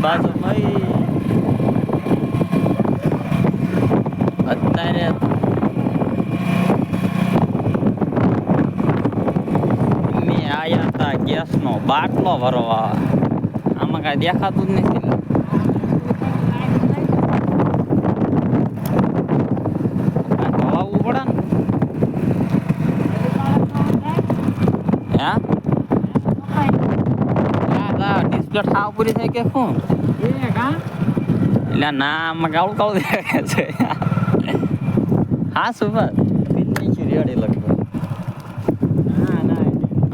બાજુમાં અત્યારે મેં આયા હતા ગેસનો બાટલો ભરવા. આમાં કાંઈ દેખાતું જ નથી. હલાવવું પડે ને. હા ડિસ્પ્લે ઠાવ પૂરી થઈ કે શું? એટલે ના આમાં કાળું કાળું દેખાય છે. હા સુપર રેડી લગભગ.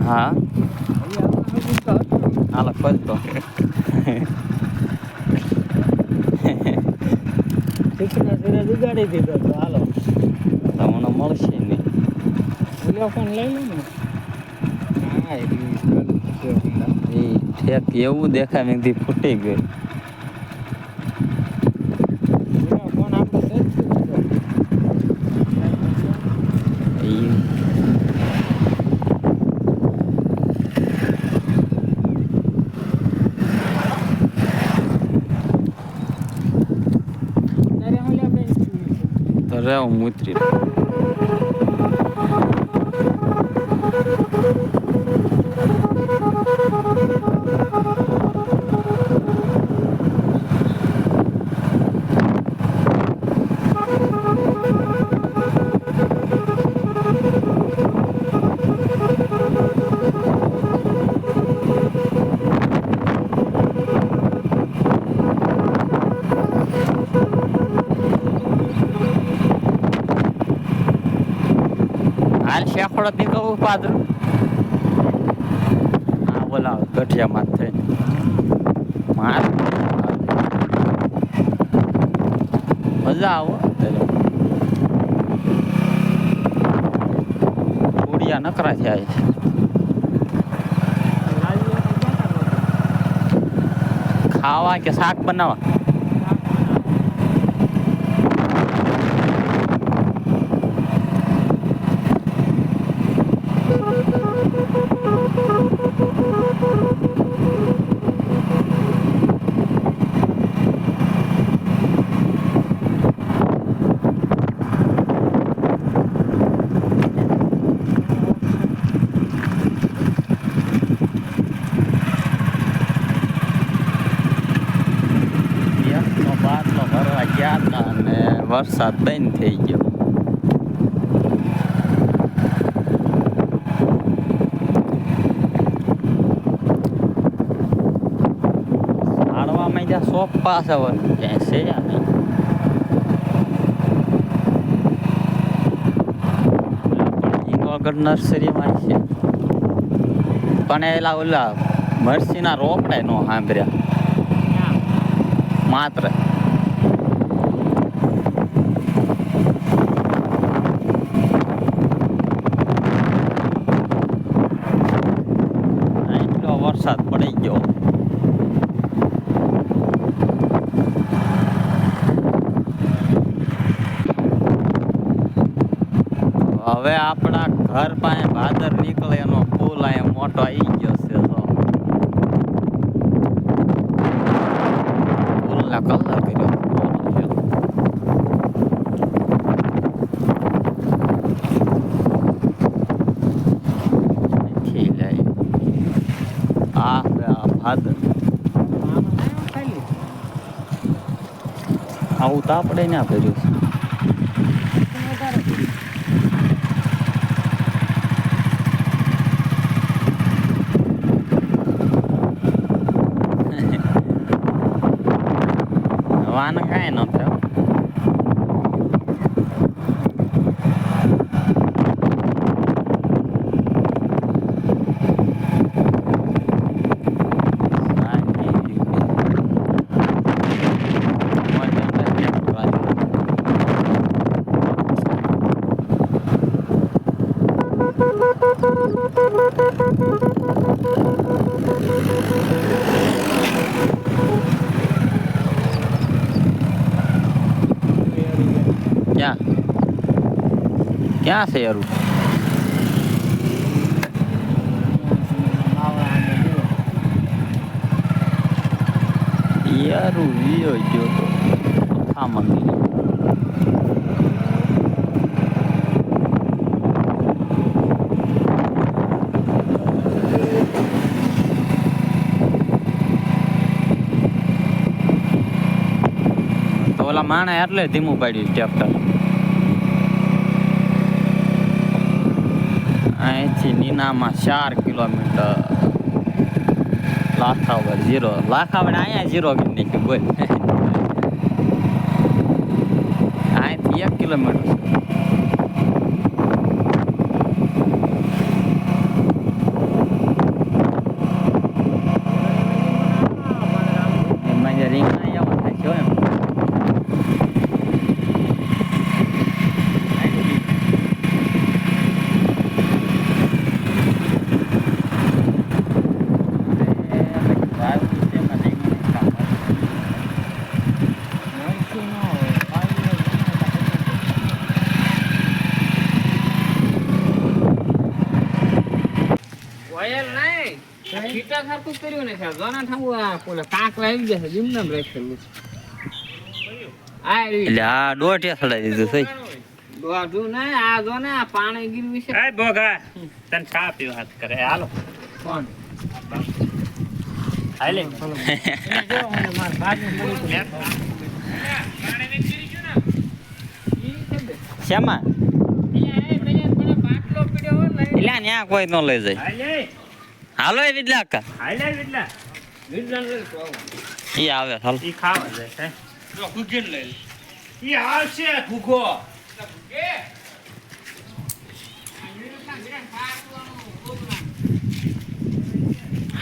હા હાલો ખોલતો. ઉગાડી દીધો તો હાલો તમને મળશે નહીં. ફોન લઈ લો ને. હા એ ઠેક એવું દેખાય મેં કીધું ફૂટી ગયું. ફોન આપણે તો રે હું ઉતરી. હાલ શેખોડો નીકળવું પાદર. હા બોલાવો ગઠિયા માથે માર મજા આવો. પૂડિયા નકરા થયા છે. ખાવા કે શાક બનાવવા? બાટલો ભરવા ગયા હતા અને વરસાદ બંધ થઈ ગયો. સાડવામાં જ્યાં શોપ પાસે હોય ક્યાંય છે નહીં. હિંગોગઢ નર્સરીમાં છે પણ એલા ઓલા મરસીના રોપડે નો સાંભળ્યા માત્ર. એટલો વરસાદ પડી ગયો. હવે આપણા ઘર પાસે ભાદર નીકળે એનો પુલ અહીંયા મોટો આવી ગયો છે. તો પુલના કલર કર્યો. ભાદર આવું તો આપણે ના ભર્યું છે. વાન કાંઈ ન થયો. ક્યાં છે યાર? યારું વિયો ગયો તો આમાં ગયો. તો ઓલા માણે એટલે ધીમું પાડ્યું ટ્રેક્ટર. અહીંથી નીનામાં 4 કિલોમીટર. લાખાવડ 0. લાખાવડ અહીંયા 0 કરી નાખ્યું બોલ. અહીંથી 1 કિલોમીટર. એમાં જે રિંગ ના આવવા થાય છે એમ. ઓયલ નહીં કીટા ખાતું કર્યું ને સાહેબ જોના ઠાંગુ આ પોલે કાંકરા આવી જશે જીમનામ રાખેલું આ એટલે આ દોઢિયા સડાઈ દીધું છે. દોઢું નહીં આ જો ને આ પાણી ગીરવી છે. એ બોગા તને ચા પીવા હાથ કરે હાલો કોણ હાલે જો મને માર ભાગ મળી શેમાં બાટલો પીડ્યો હોય ને એટલે ન્યા કોઈ ન લઈ જાય. હાલે હાલો એ વિડલા કા હાલે વિટલા વિજ્ઞાન લઈ તો ઈ આવે હાલ. ઈ ખાવા જાય હે જો કુકીન લઈ ઈ આવશે ભૂખો કે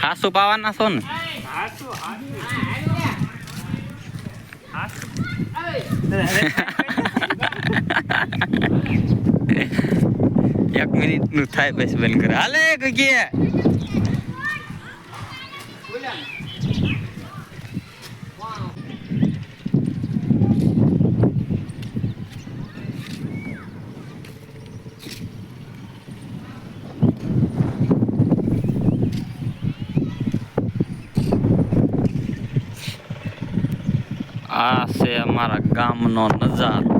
હાસુ પાવાના છો ને. હાસુ હાસુ એક મિનિટ નું થાય પછી બંધ કરે. હાલે કે આ છે અમારા ગામનો નજારો.